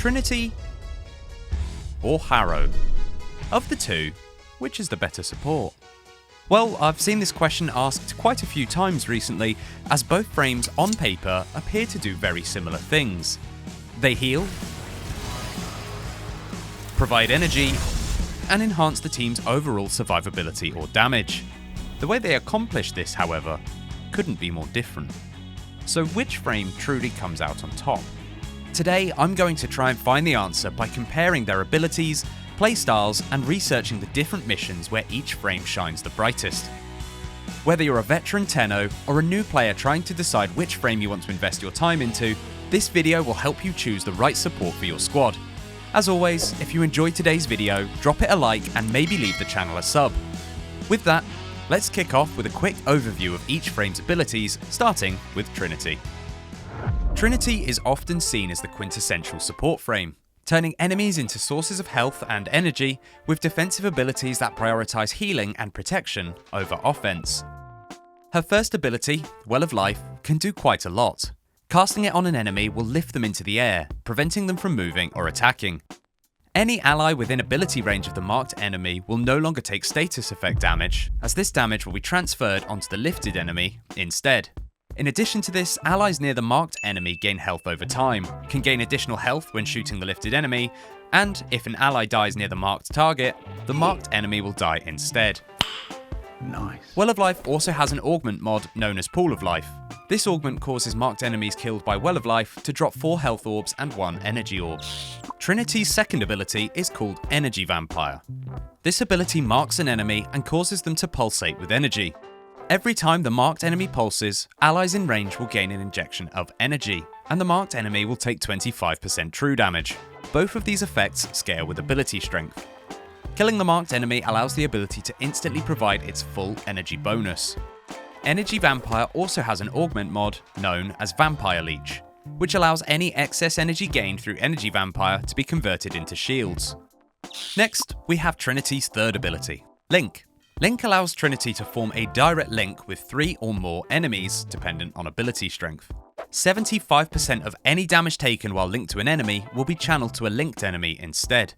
Trinity or Harrow? Of the two, which is the better support? Well, I've seen this question asked quite a few times recently, as both frames on paper appear to do very similar things. They heal, provide energy, and enhance the team's overall survivability or damage. The way they accomplish this, however, couldn't be more different. So which frame truly comes out on top? Today, I'm going to try and find the answer by comparing their abilities, playstyles, and researching the different missions where each frame shines the brightest. Whether you're a veteran Tenno or a new player trying to decide which frame you want to invest your time into, this video will help you choose the right support for your squad. As always, if you enjoyed today's video, drop it a like and maybe leave the channel a sub. With that, let's kick off with a quick overview of each frame's abilities, starting with Trinity. Trinity is often seen as the quintessential support frame, turning enemies into sources of health and energy with defensive abilities that prioritize healing and protection over offense. Her first ability, Well of Life, can do quite a lot. Casting it on an enemy will lift them into the air, preventing them from moving or attacking. Any ally within ability range of the marked enemy will no longer take status effect damage, as this damage will be transferred onto the lifted enemy instead. In addition to this, allies near the marked enemy gain health over time, can gain additional health when shooting the lifted enemy, and if an ally dies near the marked target, the marked enemy will die instead. Nice. Well of Life also has an augment mod known as Pool of Life. This augment causes marked enemies killed by Well of Life to drop 4 health orbs and 1 energy orb. Trinity's second ability is called Energy Vampire. This ability marks an enemy and causes them to pulsate with energy. Every time the marked enemy pulses, allies in range will gain an injection of energy, and the marked enemy will take 25% true damage. Both of these effects scale with ability strength. Killing the marked enemy allows the ability to instantly provide its full energy bonus. Energy Vampire also has an augment mod known as Vampire Leech, which allows any excess energy gained through Energy Vampire to be converted into shields. Next, we have Trinity's third ability, Link. Link allows Trinity to form a direct link with 3 or more enemies, dependent on ability strength. 75% of any damage taken while linked to an enemy will be channeled to a linked enemy instead.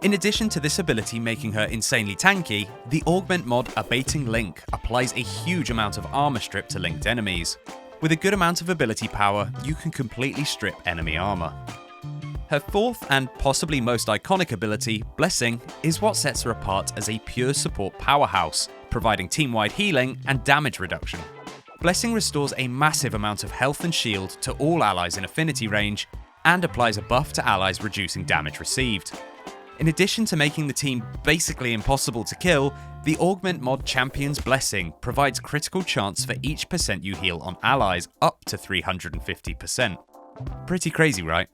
In addition to this ability making her insanely tanky, the augment mod Abating Link applies a huge amount of armor strip to linked enemies. With a good amount of ability power, you can completely strip enemy armor. Her fourth and possibly most iconic ability, Blessing, is what sets her apart as a pure support powerhouse, providing team-wide healing and damage reduction. Blessing restores a massive amount of health and shield to all allies in affinity range, and applies a buff to allies reducing damage received. In addition to making the team basically impossible to kill, the augment mod Champion's Blessing provides critical chance for each percent you heal on allies up to 350%. Pretty crazy, right?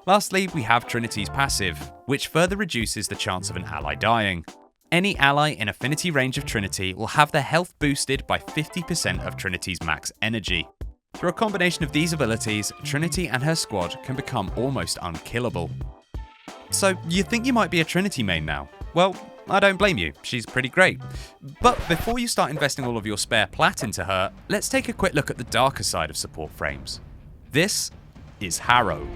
Lastly, we have Trinity's passive, which further reduces the chance of an ally dying. Any ally in affinity range of Trinity will have their health boosted by 50% of Trinity's max energy. Through a combination of these abilities, Trinity and her squad can become almost unkillable. So, you think you might be a Trinity main now? Well, I don't blame you, she's pretty great. But before you start investing all of your spare plat into her, let's take a quick look at the darker side of support frames. This is Harrow.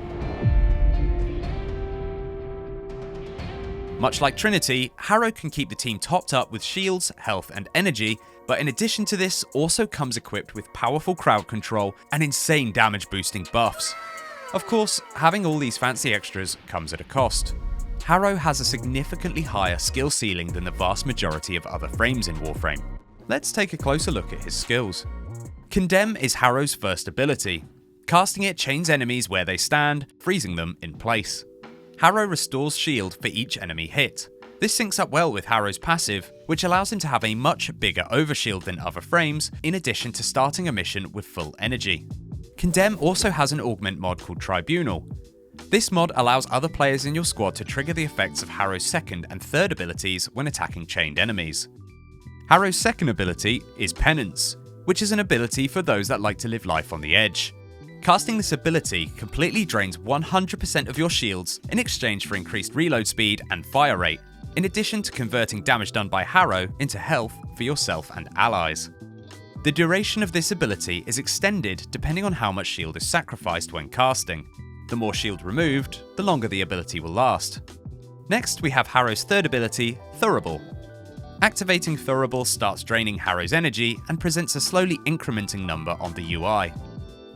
Much like Trinity, Harrow can keep the team topped up with shields, health, and energy, but in addition to this, also comes equipped with powerful crowd control and insane damage boosting buffs. Of course, having all these fancy extras comes at a cost. Harrow has a significantly higher skill ceiling than the vast majority of other frames in Warframe. Let's take a closer look at his skills. Condemn is Harrow's first ability. Casting it chains enemies where they stand, freezing them in place. Harrow restores shield for each enemy hit. This syncs up well with Harrow's passive, which allows him to have a much bigger overshield than other frames, in addition to starting a mission with full energy. Condemn also has an augment mod called Tribunal. This mod allows other players in your squad to trigger the effects of Harrow's second and third abilities when attacking chained enemies. Harrow's second ability is Penance, which is an ability for those that like to live life on the edge. Casting this ability completely drains 100% of your shields in exchange for increased reload speed and fire rate, in addition to converting damage done by Harrow into health for yourself and allies. The duration of this ability is extended depending on how much shield is sacrificed when casting. The more shield removed, the longer the ability will last. Next, we have Harrow's third ability, Thurable. Activating Thurable starts draining Harrow's energy and presents a slowly incrementing number on the UI.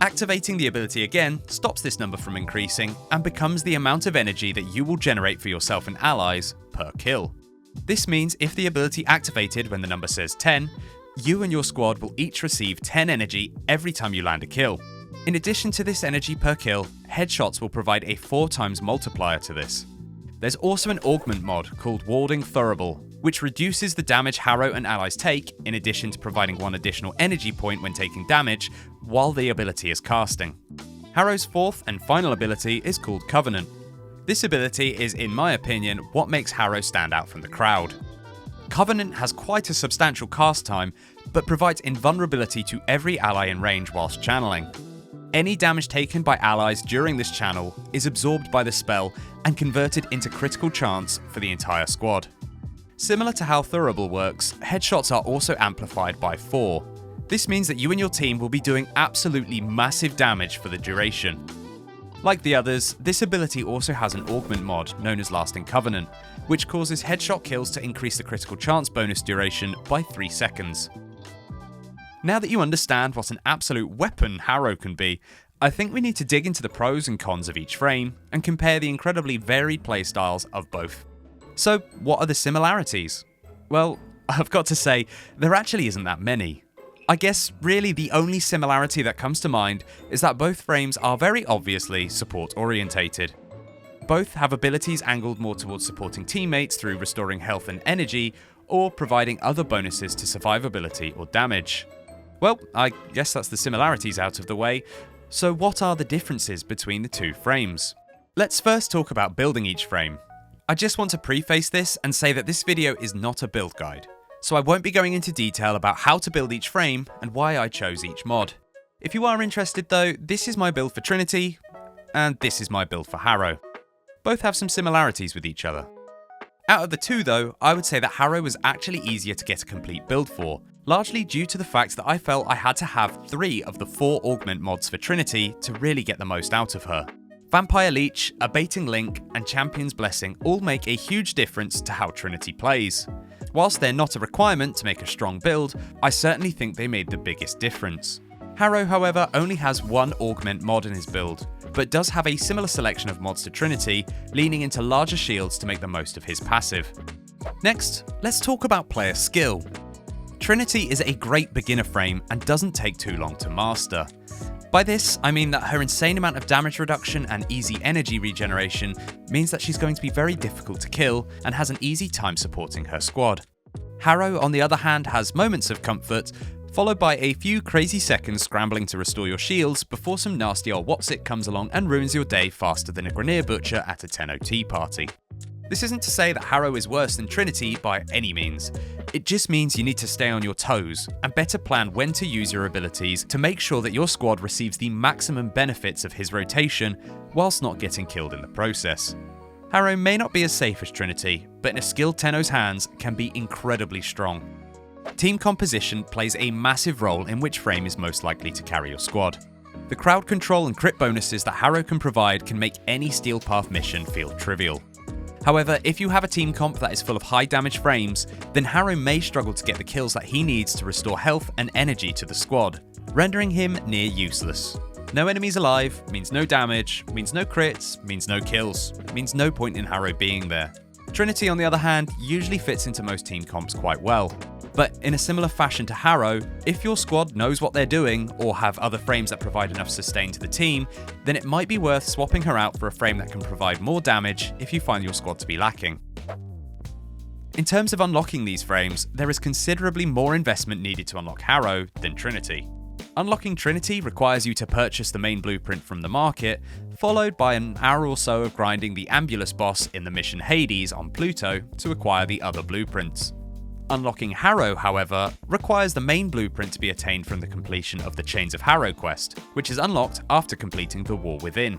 Activating the ability again stops this number from increasing and becomes the amount of energy that you will generate for yourself and allies per kill. This means if the ability activated when the number says 10, you and your squad will each receive 10 energy every time you land a kill. In addition to this energy per kill, headshots will provide a 4 times multiplier to this. There's also an augment mod called Warding Thurable, which reduces the damage Harrow and allies take, in addition to providing 1 additional energy point when taking damage while the ability is casting. Harrow's fourth and final ability is called Covenant. This ability is, in my opinion, what makes Harrow stand out from the crowd. Covenant has quite a substantial cast time, but provides invulnerability to every ally in range whilst channeling. Any damage taken by allies during this channel is absorbed by the spell and converted into critical chance for the entire squad. Similar to how Thurable works, headshots are also amplified by 4. This means that you and your team will be doing absolutely massive damage for the duration. Like the others, this ability also has an augment mod known as Lasting Covenant, which causes headshot kills to increase the critical chance bonus duration by 3 seconds. Now that you understand what an absolute weapon Harrow can be, I think we need to dig into the pros and cons of each frame and compare the incredibly varied playstyles of both. So, what are the similarities? Well, I've got to say, there actually isn't that many. I guess really the only similarity that comes to mind is that both frames are very obviously support orientated. Both have abilities angled more towards supporting teammates through restoring health and energy, or providing other bonuses to survivability or damage. Well, I guess that's the similarities out of the way, so what are the differences between the two frames? Let's first talk about building each frame. I just want to preface this and say that this video is not a build guide, so I won't be going into detail about how to build each frame and why I chose each mod. If you are interested though, this is my build for Trinity, and this is my build for Harrow. Both have some similarities with each other. Out of the two though, I would say that Harrow was actually easier to get a complete build for, largely due to the fact that I felt I had to have 3 of the 4 augment mods for Trinity to really get the most out of her. Vampire Leech, Abating Link, and Champion's Blessing all make a huge difference to how Trinity plays. Whilst they're not a requirement to make a strong build, I certainly think they made the biggest difference. Harrow, however, only has 1 augment mod in his build, but does have a similar selection of mods to Trinity, leaning into larger shields to make the most of his passive. Next, let's talk about player skill. Trinity is a great beginner frame and doesn't take too long to master. By this, I mean that her insane amount of damage reduction and easy energy regeneration means that she's going to be very difficult to kill and has an easy time supporting her squad. Harrow, on the other hand, has moments of comfort, followed by a few crazy seconds scrambling to restore your shields before some nasty old Whatsit comes along and ruins your day faster than a Grenier Butcher at a 10 OT party. This isn't to say that Harrow is worse than Trinity by any means. It just means you need to stay on your toes and better plan when to use your abilities to make sure that your squad receives the maximum benefits of his rotation whilst not getting killed in the process. Harrow may not be as safe as Trinity, but in a skilled Tenno's hands can be incredibly strong. Team composition plays a massive role in which frame is most likely to carry your squad. The crowd control and crit bonuses that Harrow can provide can make any Steel Path mission feel trivial. However, if you have a team comp that is full of high damage frames, then Harrow may struggle to get the kills that he needs to restore health and energy to the squad, rendering him near useless. No enemies alive means no damage, means no crits, means no kills, means no point in Harrow being there. Trinity, on the other hand, usually fits into most team comps quite well. But in a similar fashion to Harrow, if your squad knows what they're doing or have other frames that provide enough sustain to the team, then it might be worth swapping her out for a frame that can provide more damage if you find your squad to be lacking. In terms of unlocking these frames, there is considerably more investment needed to unlock Harrow than Trinity. Unlocking Trinity requires you to purchase the main blueprint from the market, followed by an hour or so of grinding the Ambulus boss in the mission Hades on Pluto to acquire the other blueprints. Unlocking Harrow, however, requires the main blueprint to be attained from the completion of the Chains of Harrow quest, which is unlocked after completing the War Within.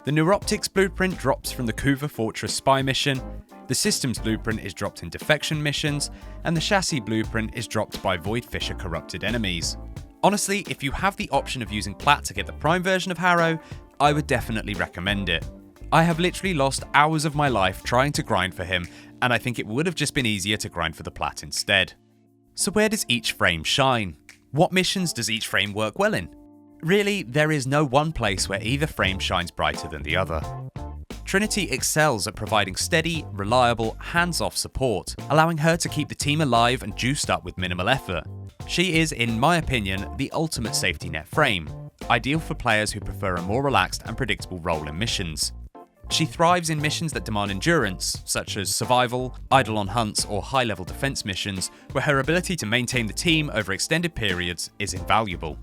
The Neuroptics blueprint drops from the Kuva Fortress spy mission, the Systems blueprint is dropped in Defection missions, and the Chassis blueprint is dropped by Void Fisher corrupted enemies. Honestly, if you have the option of using Plat to get the Prime version of Harrow, I would definitely recommend it. I have literally lost hours of my life trying to grind for him, and I think it would have just been easier to grind for the plat instead. So where does each frame shine? What missions does each frame work well in? Really, there is no one place where either frame shines brighter than the other. Trinity excels at providing steady, reliable, hands-off support, allowing her to keep the team alive and juiced up with minimal effort. She is, in my opinion, the ultimate safety net frame, ideal for players who prefer a more relaxed and predictable role in missions. She thrives in missions that demand endurance, such as survival, idle on hunts, or high-level defense missions, where her ability to maintain the team over extended periods is invaluable.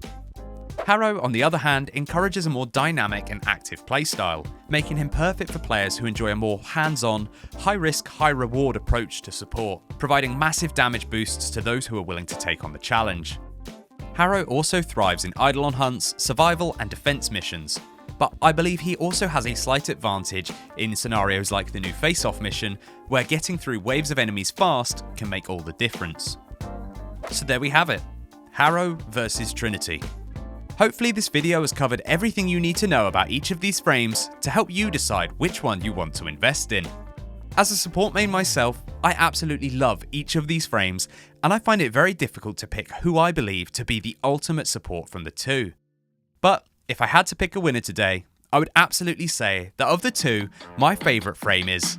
Harrow, on the other hand, encourages a more dynamic and active playstyle, making him perfect for players who enjoy a more hands-on, high-risk, high-reward approach to support, providing massive damage boosts to those who are willing to take on the challenge. Harrow also thrives in idle on hunts, survival, and defense missions, but I believe he also has a slight advantage in scenarios like the new face-off mission, where getting through waves of enemies fast can make all the difference. So there we have it, Harrow versus Trinity. Hopefully this video has covered everything you need to know about each of these frames to help you decide which one you want to invest in. As a support main myself, I absolutely love each of these frames, and I find it very difficult to pick who I believe to be the ultimate support from the two. But if I had to pick a winner today, I would absolutely say that of the two, my favourite frame is